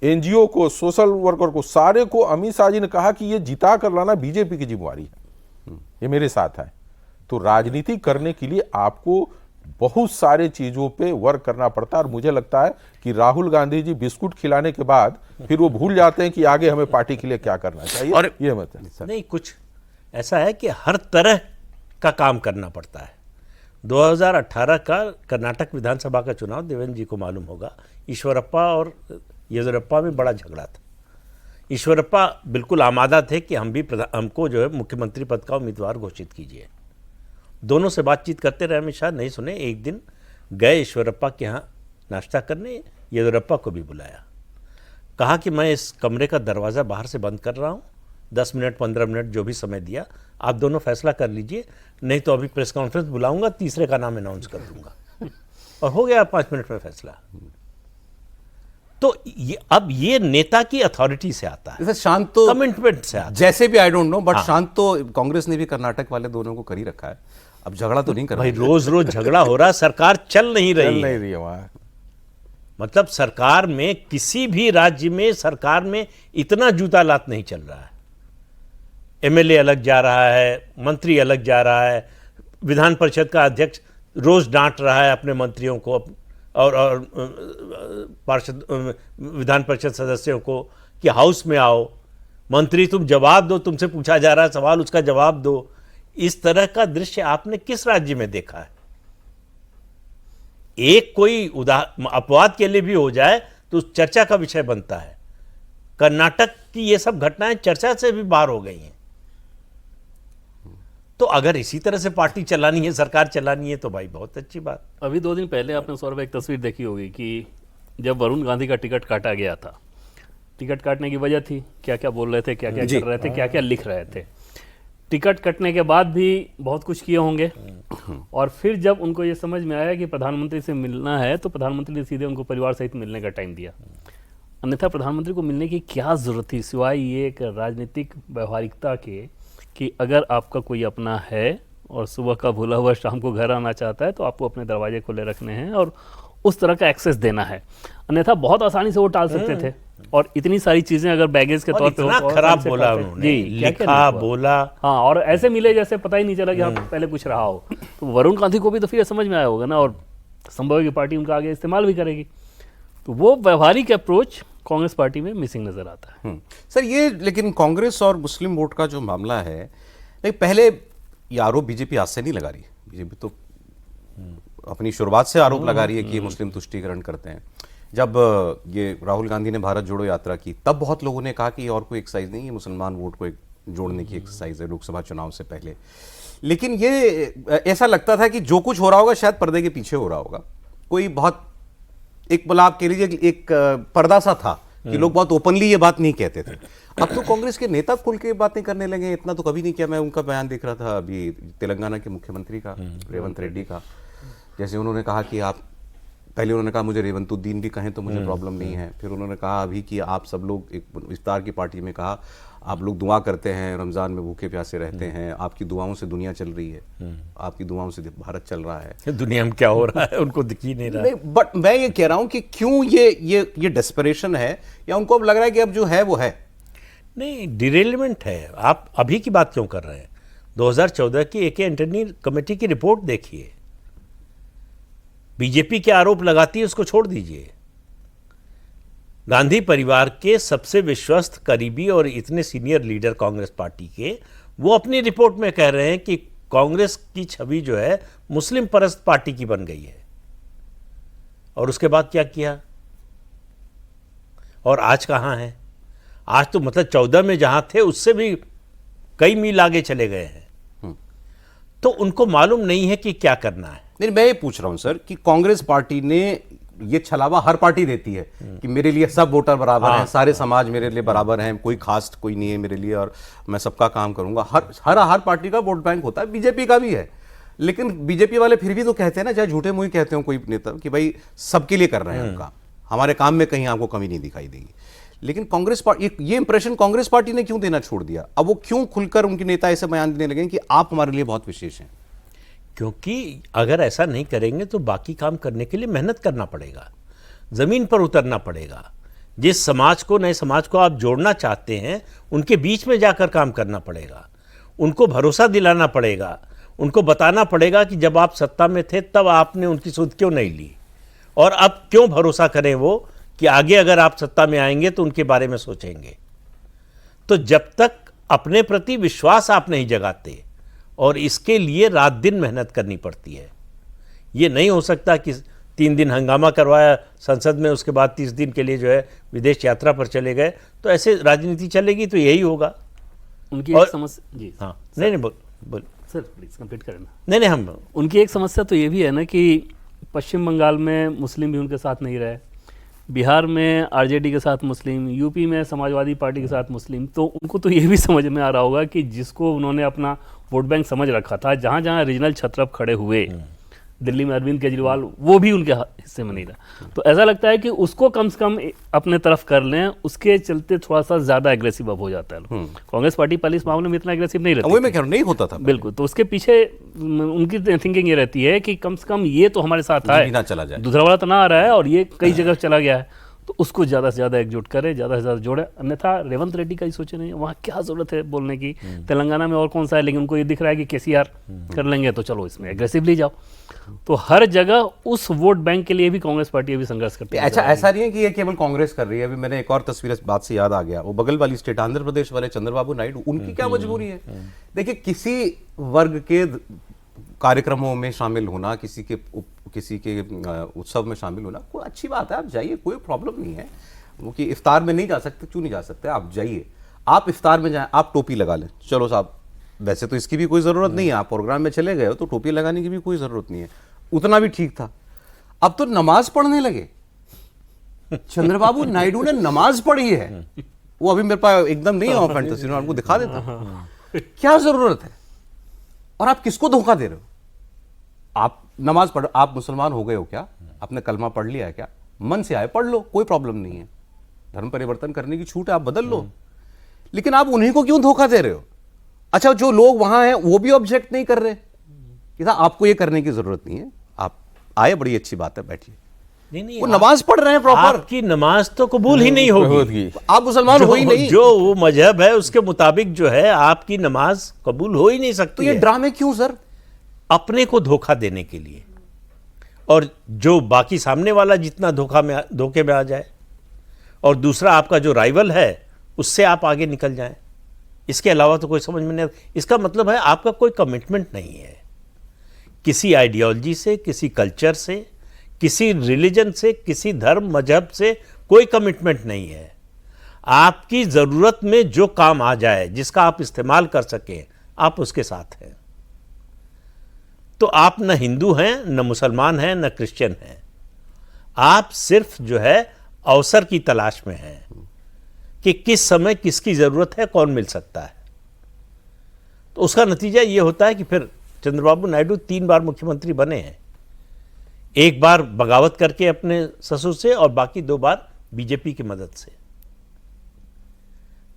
एनजीओ को, सोशल वर्कर को, सारे को अमित शाह जी ने कहा कि ये जिता कर लाना बीजेपी की जिम्मेवारी है, ये मेरे साथ है। तो राजनीति करने के लिए आपको बहुत सारे चीजों पे वर्क करना पड़ता है, और मुझे लगता है कि राहुल गांधी जी बिस्कुट खिलाने के बाद फिर वो भूल जाते हैं कि आगे हमें पार्टी के लिए क्या करना चाहिए। और ये मत है नहीं, कुछ ऐसा है कि हर तरह का काम करना पड़ता है। 2018 का कर्नाटक विधानसभा का चुनाव देवेंद्र जी को मालूम होगा, ईश्वरप्पा और येदियुरप्पा में बड़ा झगड़ा था। ईश्वरप्पा बिल्कुल आमादा थे कि हमको जो है मुख्यमंत्री पद का उम्मीदवार घोषित कीजिए। दोनों से बातचीत करते रहे, अमित शाह नहीं सुने। एक दिन गए ईश्वरप्पा के यहाँ नाश्ता करने, येदियुरप्पा को भी बुलाया, कहा कि मैं इस कमरे का दरवाज़ा बाहर से बंद कर रहा हूँ, 10 मिनट 15 मिनट जो भी समय दिया, आप दोनों फैसला कर लीजिए, नहीं तो अभी प्रेस कॉन्फ्रेंस बुलाऊंगा, तीसरे का नाम अनाउंस कर दूंगा। और हो गया 5 मिनट में फैसला। तो अब ये नेता की अथॉरिटी से आता है, शांत तो कमिटमेंट से आता है। जैसे भी आई डोंट नो, बट शांत तो कांग्रेस ने भी कर्नाटक वाले दोनों को कर ही रखा है। अब झगड़ा तो नहीं कर भाई, रोज रोज झगड़ा हो रहा, सरकार चल नहीं रही है वहां। मतलब सरकार में, किसी भी राज्य में सरकार में इतना जूता लात नहीं चल रहा है। एमएलए अलग जा रहा है, मंत्री अलग जा रहा है, विधान परिषद का अध्यक्ष रोज डांट रहा है अपने मंत्रियों को और पार्षद विधान परिषद सदस्यों को कि हाउस में आओ, मंत्री तुम जवाब दो, तुमसे पूछा जा रहा है सवाल, उसका जवाब दो। इस तरह का दृश्य आपने किस राज्य में देखा है? एक कोई अपवाद के लिए भी हो जाए तो चर्चा का विषय बनता है। कर्नाटक की ये सब घटनाएं चर्चा से भी बाहर हो गई हैं। तो अगर इसी तरह से पार्टी चलानी है, सरकार चलानी है, तो भाई बहुत अच्छी बात। अभी 2 दिन पहले आपने सौरभ एक तस्वीर देखी होगी कि जब वरुण गांधी का टिकट काटा गया था, टिकट काटने की वजह थी, क्या क्या बोल रहे थे, क्या क्या कर रहे थे, क्या क्या लिख रहे थे। टिकट कटने के बाद भी बहुत कुछ किए होंगे, और फिर जब उनको ये समझ में आया कि प्रधानमंत्री से मिलना है, तो प्रधानमंत्री ने सीधे उनको परिवार सहित मिलने का टाइम दिया। अन्यथा प्रधानमंत्री को मिलने की क्या जरूरत थी, सिवाय ये एक राजनीतिक व्यवहारिकता के कि अगर आपका कोई अपना है और सुबह का भूला हुआ शाम को घर आना चाहता है, तो आपको अपने दरवाजे खुले रखने हैं और उस तरह का एक्सेस देना है। अन्यथा बहुत आसानी से वो टाल सकते थे, और इतनी सारी चीजें अगर बैगेज के तौर पे इतना खराब बोला उन्होंने, लिखा बोला, हाँ, और ऐसे मिले जैसे पता ही नहीं चला कि हाँ पहले कुछ रहा हो। तो वरुण गांधी को भी तो फिर समझ में आया होगा ना, और संभव है कि पार्टी उनका आगे इस्तेमाल भी करेगी। तो वो व्यवहारिक अप्रोच कांग्रेस पार्टी में मिसिंग नजर आता है। सर ये लेकिन कांग्रेस और मुस्लिम वोट का जो मामला है, नहीं पहले ये आरोप बीजेपी आज से नहीं लगा रही। बीजेपी तो अपनी शुरुआत से आरोप लगा रही है कि ये मुस्लिम तुष्टीकरण करते हैं। जब ये राहुल गांधी ने भारत जोड़ो यात्रा की, तब बहुत लोगों ने कहा कि ये और कोई एक्सरसाइज नहीं है, मुसलमान वोट को जोड़ने की एक्सरसाइज है लोकसभा चुनाव से पहले। लेकिन ये ऐसा लगता था कि जो कुछ हो रहा होगा शायद पर्दे के पीछे हो रहा होगा, कोई बहुत एक बोला आप कह लीजिए एक पर्दा सा था कि लोग बहुत ओपनली ये बात नहीं कहते थे। अब तो कांग्रेस के नेता खुल के बातें करने लगे, इतना तो कभी नहीं किया। मैं उनका बयान देख रहा था अभी तेलंगाना के मुख्यमंत्री का, रेवंत रेड्डी का, जैसे उन्होंने कहा कि आप, पहले उन्होंने कहा मुझे रेवंतुद्दीन भी कहें तो मुझे प्रॉब्लम नहीं है, फिर उन्होंने कहा अभी कि आप सब लोग एक इफ्तार की पार्टी में कहा आप लोग दुआ करते हैं, रमज़ान में भूखे प्यासे रहते हैं, आपकी दुआओं से दुनिया चल रही है, आपकी दुआओं से भारत चल रहा है। दुनिया में क्या हो रहा है उनको दिख ही नहीं रहा। नहीं, बट मैं ये कह रहा हूं कि क्यों ये डेस्परेशन है, या उनको अब लग रहा है कि अब जो है वो है? नहीं, डिरेलमेंट है। आप अभी की बात क्यों कर रहे हैं? 2014 की AK एंटनी कमेटी की रिपोर्ट देखिए। बीजेपी के आरोप लगाती है, उसको छोड़ दीजिए। गांधी परिवार के सबसे विश्वस्त, करीबी और इतने सीनियर लीडर कांग्रेस पार्टी के, वो अपनी रिपोर्ट में कह रहे हैं कि कांग्रेस की छवि जो है मुस्लिम परस्त पार्टी की बन गई है। और उसके बाद क्या किया? और आज कहां है? आज तो मतलब 14 में जहां थे उससे भी कई मील आगे चले गए हैं। तो उनको मालूम नहीं है कि क्या करना है। नहीं, मैं ये पूछ रहा हूं सर कि कांग्रेस पार्टी ने ये छलावा हर पार्टी देती है कि मेरे लिए सब वोटर बराबर हैं, सारे समाज मेरे लिए बराबर हैं, कोई खास कोई नहीं है मेरे लिए और मैं सबका काम करूंगा। हर पार्टी का वोट बैंक होता है, बीजेपी का भी है। लेकिन बीजेपी वाले फिर भी तो कहते हैं ना, चाहे झूठे मुंह कहते हो कोई नेता, कि भाई सबके लिए कर रहे हैं हम काम, हमारे काम में कहीं आपको कमी नहीं दिखाई देगी। लेकिन कांग्रेस पार्टी, ये इंप्रेशन कांग्रेस पार्टी ने क्यों देना छोड़ दिया? अब वो क्यों खुलकर उनके नेता ऐसे बयान देने लगे कि आप हमारे लिए बहुत विशेष हैं? क्योंकि अगर ऐसा नहीं करेंगे तो बाकी काम करने के लिए मेहनत करना पड़ेगा, ज़मीन पर उतरना पड़ेगा। जिस समाज को, नए समाज को आप जोड़ना चाहते हैं, उनके बीच में जाकर काम करना पड़ेगा, उनको भरोसा दिलाना पड़ेगा, उनको बताना पड़ेगा कि जब आप सत्ता में थे तब आपने उनकी सुध क्यों नहीं ली, और अब क्यों भरोसा करें वो कि आगे अगर आप सत्ता में आएंगे तो उनके बारे में सोचेंगे। तो जब तक अपने प्रति विश्वास आप नहीं जगाते, और इसके लिए रात दिन मेहनत करनी पड़ती है। ये नहीं हो सकता कि 3 दिन हंगामा करवाया संसद में, उसके बाद 30 दिन के लिए जो है विदेश यात्रा पर चले गए। तो ऐसे राजनीति चलेगी तो यही होगा। उनकी और एक समस्या, जी हाँ, नहीं बोल सर प्लीज कंप्लीट करना। नहीं हम उनकी एक समस्या तो ये भी है ना कि पश्चिम बंगाल में मुस्लिम भी उनके साथ नहीं रहे, बिहार में आरजेडी के साथ मुस्लिम, यूपी में समाजवादी पार्टी के साथ मुस्लिम। तो उनको तो ये भी समझ में आ रहा होगा कि जिसको उन्होंने अपना वोट बैंक समझ रखा था, जहाँ जहाँ रीजनल छत्रप खड़े हुए, दिल्ली में अरविंद केजरीवाल, वो भी उनके हिस्से में नहीं रहा। तो ऐसा लगता है कि उसको कम से कम अपने तरफ कर लें, उसके चलते थोड़ा सा ज़्यादा एग्रेसिव अब हो जाता है। कांग्रेस पार्टी पहले इस मामले में इतना एग्रेसिव नहीं रहती, वही मैं कह रहा हूं, नहीं होता था बिल्कुल। तो उसके पीछे उनकी थिंकिंग ये रहती है कि कम से कम ये तो हमारे साथ आए, ना चला जाए, दूसरा वाला तो ना आ रहा है और ये कई जगह चला गया है, तो उसको ज़्यादा से ज़्यादा एकजुट करे, ज़्यादा से ज़्यादा जोड़े। अन्यथा रेवंत रेड्डी का ही सोचे नहीं, वहाँ क्या ज़रूरत है बोलने की, तेलंगाना में और कौन सा है, लेकिन उनको ये दिख रहा है कि केसीआर कर लेंगे तो चलो इसमें एग्रेसिवली जाओ। तो हर जगह उस वोट बैंक के लिए भी कांग्रेस पार्टी अभी संघर्ष करती है। अच्छा, ऐसा नहीं है कि ये केवल कांग्रेस कर रही है। अभी मैंने एक और तस्वीर इस बात से याद आ गया, वो बगल वाली स्टेट आंध्र प्रदेश वाले चंद्रबाबू नायडू, उनकी क्या मजबूरी है? देखिए, किसी वर्ग के कार्यक्रमों में शामिल होना, किसी के उत्सव में शामिल होना कोई अच्छी बात है, आप जाइए, कोई प्रॉब्लम नहीं है। वो कि इफ्तार में नहीं जा सकते, क्यों नहीं जा सकते? आप जाइए, आप इफ्तार में जाएं, आप टोपी लगा लें, चलो साहब, वैसे तो इसकी भी कोई ज़रूरत नहीं है, आप प्रोग्राम में चले गए हो तो टोपी लगाने की भी कोई ज़रूरत नहीं है, उतना भी ठीक था। अब तो नमाज पढ़ने लगे, चंद्रबाबू नायडू ने नमाज पढ़ी है। वो अभी मेरे पास एकदम नहीं है ऑफेंट तस्वीर, आपको दिखा देता हूं। क्या ज़रूरत है? और आप किसको धोखा दे रहे हो? आप नमाज पढ़, आप मुसलमान हो गए हो क्या? आपने कलमा पढ़ लिया है क्या? मन से आए पढ़ लो, कोई प्रॉब्लम नहीं है, धर्म परिवर्तन करने की छूट है, आप बदल लो। लेकिन आप उन्हीं को क्यों धोखा दे रहे हो? अच्छा, जो लोग वहां हैं वो भी ऑब्जेक्ट नहीं कर रहे कि साहब आपको ये करने की जरूरत नहीं है, आप आए, बड़ी अच्छी बात है, बैठिए। नहीं, वो नमाज पढ़ रहे हैं प्रॉपर। आपकी नमाज तो कबूल ही नहीं होगी, आप मुसलमान हो ही नहीं। जो वो मजहब है उसके मुताबिक जो है आपकी नमाज कबूल हो ही नहीं सकती। तो ये ड्रामे क्यों सर? अपने को धोखा देने के लिए, और जो बाकी सामने वाला जितना धोखे में आ जाए, और दूसरा आपका जो राइवल है उससे आप आगे निकल जाएं। इसके अलावा तो कोई समझ में नहीं आता। इसका मतलब है आपका कोई कमिटमेंट नहीं है किसी आइडियोलॉजी से, किसी कल्चर से, किसी रिलीजन से, किसी धर्म मजहब से कोई कमिटमेंट नहीं है। आपकी ज़रूरत में जो काम आ जाए, जिसका आप इस्तेमाल कर सकें, आप उसके साथ हैं। तो आप न हिंदू हैं, न मुसलमान हैं, न क्रिश्चियन हैं। आप सिर्फ जो है अवसर की तलाश में हैं कि किस समय किसकी ज़रूरत है, कौन मिल सकता है। तो उसका नतीजा ये होता है कि फिर चंद्रबाबू नायडू 3 बार मुख्यमंत्री बने हैं, 1 बार बगावत करके अपने ससुर से और बाकी 2 बार बीजेपी की मदद से।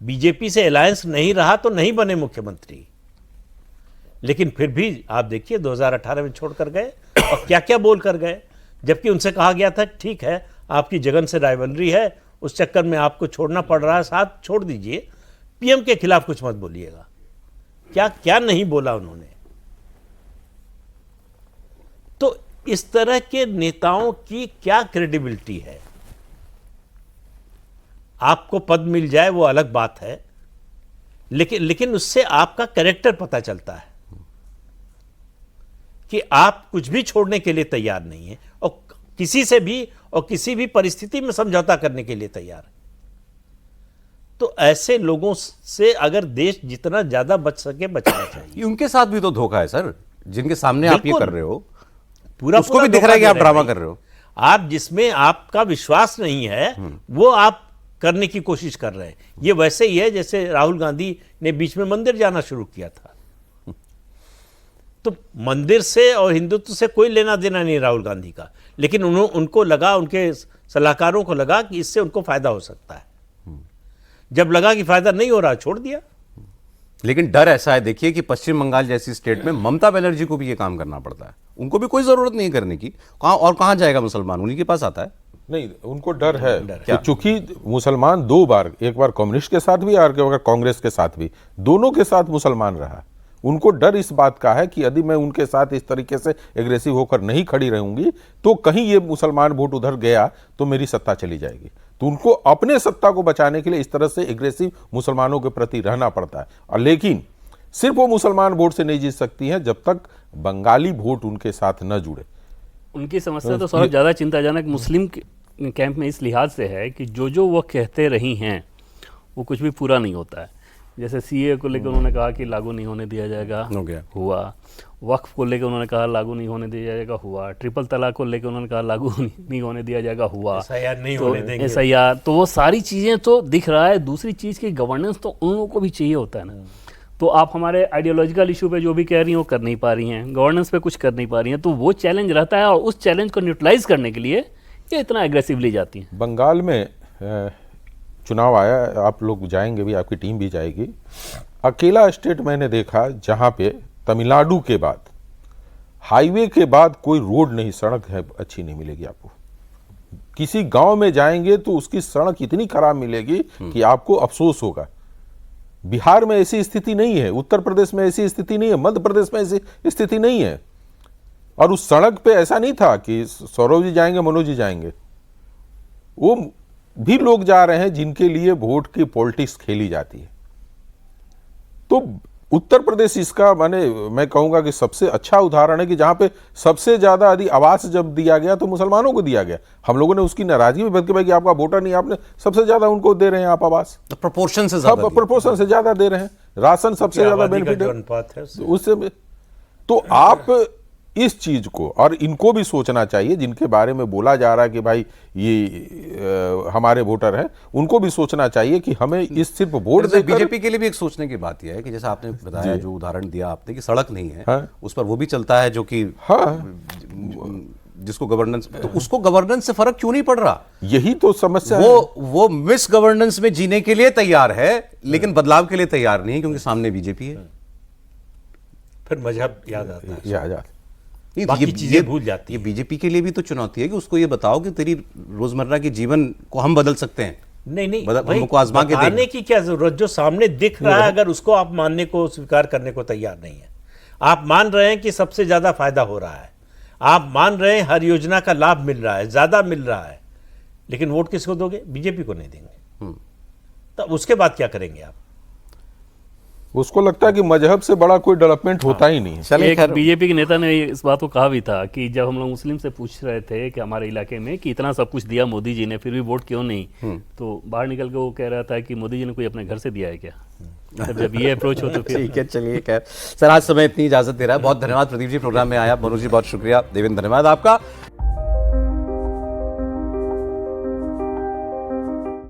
बीजेपी से अलायंस नहीं रहा तो नहीं बने मुख्यमंत्री, लेकिन फिर भी आप देखिए 2018 में छोड़कर गए और क्या क्या बोल कर गए, जबकि उनसे कहा गया था ठीक है आपकी जगन से राइवलरी है, उस चक्कर में आपको छोड़ना पड़ रहा है, साथ छोड़ दीजिए, पीएम के खिलाफ कुछ मत बोलिएगा। क्या क्या नहीं बोला उन्होंने। तो इस तरह के नेताओं की क्या क्रेडिबिलिटी है। आपको पद मिल जाए वो अलग बात है, लेकिन उससे आपका कैरेक्टर पता चलता है कि आप कुछ भी छोड़ने के लिए तैयार नहीं है और किसी से भी और किसी भी परिस्थिति में समझौता करने के लिए तैयार है। तो ऐसे लोगों से अगर देश जितना ज्यादा बच सके बचना चाहिए। उनके साथ भी तो धोखा है सर, जिनके सामने आप ये बिल्कुल। कर रहे हो, पूरा उसको भी दिख रहा है कि आप ड्रामा कर रहे हो। आप जिसमें आपका विश्वास नहीं है वो आप करने की कोशिश कर रहे हैं। ये वैसे ही है जैसे राहुल गांधी ने बीच में मंदिर जाना शुरू किया था। तो मंदिर से और हिंदुत्व से कोई लेना देना नहीं राहुल गांधी का, लेकिन उनको लगा, उनके सलाहकारों को लगा कि इससे उनको फायदा हो सकता है। जब लगा कि फायदा नहीं हो रहा छोड़ दिया। लेकिन डर ऐसा है देखिए कि पश्चिम बंगाल जैसी स्टेट में ममता बनर्जी को भी ये काम करना पड़ता है, उनको भी कोई जरूरत नहीं करने की। कहां जाएगा मुसलमान, उन्हीं के पास आता है। नहीं, उनको डर है कि चूंकि मुसलमान दो बार, एक बार कम्युनिस्ट के साथ भी और एक बार कांग्रेस के साथ भी, दोनों के साथ मुसलमान रहा। उनको डर इस बात का है कि यदि मैं उनके साथ इस तरीके से एग्रेसिव होकर नहीं खड़ी रहूंगी तो कहीं ये मुसलमान वोट उधर गया तो मेरी सत्ता चली जाएगी। तो उनको अपने सत्ता को बचाने के लिए इस तरह से एग्रेसिव मुसलमानों के प्रति रहना पड़ता है। और लेकिन सिर्फ वो मुसलमान वोट से नहीं जीत सकती हैं जब तक बंगाली वोट उनके साथ न जुड़े। उनकी समस्या तो सौरभ ज़्यादा चिंताजनक मुस्लिम कैंप में इस लिहाज से है कि जो वो कहते रही हैं वो कुछ भी पूरा नहीं होता है। जैसे सीए को लेकर उन्होंने कहा कि लागू नहीं होने दिया जाएगा, हो गया। हुआ। वक्फ को लेकर उन्होंने कहा लागू नहीं होने दिया जाएगा, हुआ। ट्रिपल तलाक को लेकर उन्होंने कहा लागू नहीं होने दिया जाएगा, हुआ। एसआईआर नहीं तो होने देंगे। एसआईआर, तो वो सारी चीज़ें तो दिख रहा है। दूसरी चीज़ की गवर्नेंस तो उन लोगों को भी चाहिए होता है ना। तो आप हमारे आइडियोलॉजिकल इशू पे जो भी कह रही हैं वो कर नहीं पा रही हैं, गवर्नेंस पे कुछ कर नहीं पा रही हैं, तो वो चैलेंज रहता है और उस चैलेंज को न्यूट्रलाइज करने के लिए ये इतना एग्रेसिवली जाती हैं। बंगाल में चुनाव आया, आप लोग जाएंगे भी, आपकी टीम भी जाएगी। अकेला स्टेट मैंने देखा जहां पे तमिलनाडु के बाद, हाईवे के बाद कोई रोड नहीं, सड़क है अच्छी नहीं मिलेगी आपको। किसी गांव में जाएंगे तो उसकी सड़क इतनी खराब मिलेगी कि आपको अफसोस होगा। बिहार में ऐसी स्थिति नहीं है, उत्तर प्रदेश में ऐसी स्थिति नहीं है, मध्य प्रदेश में ऐसी स्थिति नहीं है। और उस सड़क पे ऐसा नहीं था कि सौरभ जी जाएंगे, मनोज जी जाएंगे, वो भी लोग जा रहे हैं जिनके लिए वोट की पॉलिटिक्स खेली जाती है। तो उत्तर प्रदेश इसका मैं कहूंगा कि सबसे अच्छा उदाहरण है कि जहां पे सबसे ज्यादा यदि आवास जब दिया गया तो मुसलमानों को दिया गया। हम लोगों ने उसकी नाराजगी भी व्यक्त की भाई कि आपका वोटर नहीं, आपने सबसे ज्यादा उनको दे रहे हैं आप आवास, प्रोपोर्शन से ज्यादा दिया। प्रोपोर्शन से ज्यादा दे रहे हैं, राशन सबसे ज्यादा बेनिफिट है उससे। तो आप इस चीज को, और इनको भी सोचना चाहिए जिनके बारे में बोला जा रहा है कि भाई ये हमारे वोटर हैं, उनको भी सोचना चाहिए कि हमें इस सिर्फ वोट देकर। बीजेपी के लिए भी एक सोचने की बात यह है कि जैसा आपने बताया, जो उदाहरण दिया आपने कि सड़क नहीं है, हाँ। उस पर वो भी चलता है जो कि जिसको गवर्नेंस, तो उसको गवर्नेंस से फर्क क्यों नहीं पड़ रहा? यही तो समस्या है। वो मिस गवर्नेंस में जीने के लिए तैयार है लेकिन बदलाव के लिए तैयार नहीं है क्योंकि सामने बीजेपी है। फिर मजहब याद आता है, याद नहीं, बाकी चीजें भूल जाती ये बीजेपी के लिए भी तो चुनौती है कि उसको ये बताओ कि तेरी रोजमर्रा के जीवन को हम बदल सकते हैं। नहीं भाई, हमको आजमा के बताने की क्या जरूरत, जो सामने दिख रहा है अगर उसको आप मानने को, स्वीकार करने को तैयार नहीं है। आप मान रहे हैं कि सबसे ज्यादा फायदा हो रहा है, आप मान रहे हैं हर योजना का लाभ मिल रहा है, ज्यादा मिल रहा है, लेकिन वोट किसको दोगे? बीजेपी को नहीं देंगे। तब उसके बाद क्या करेंगे आप? उसको लगता है कि मजहब से बड़ा कोई डेवलपमेंट होता ही नहीं है। एक बीजेपी के नेता ने इस बात को कहा भी था कि जब हम लोग मुस्लिम से पूछ रहे थे कि हमारे इलाके में कि इतना सब कुछ दिया मोदी जी ने फिर भी वोट क्यों नहीं, तो बाहर निकल के वो कह रहा था कि मोदी जी ने कोई अपने घर से दिया है क्या? जब ये अप्रोच हो तो फिर ठीक है, चलिए खैर सर, आज समय इतनी इजाजत दे रहा है। बहुत धन्यवाद प्रदीप जी, प्रोग्राम में आया। मनोज जी बहुत शुक्रिया, देवेंद्र धन्यवाद आपका।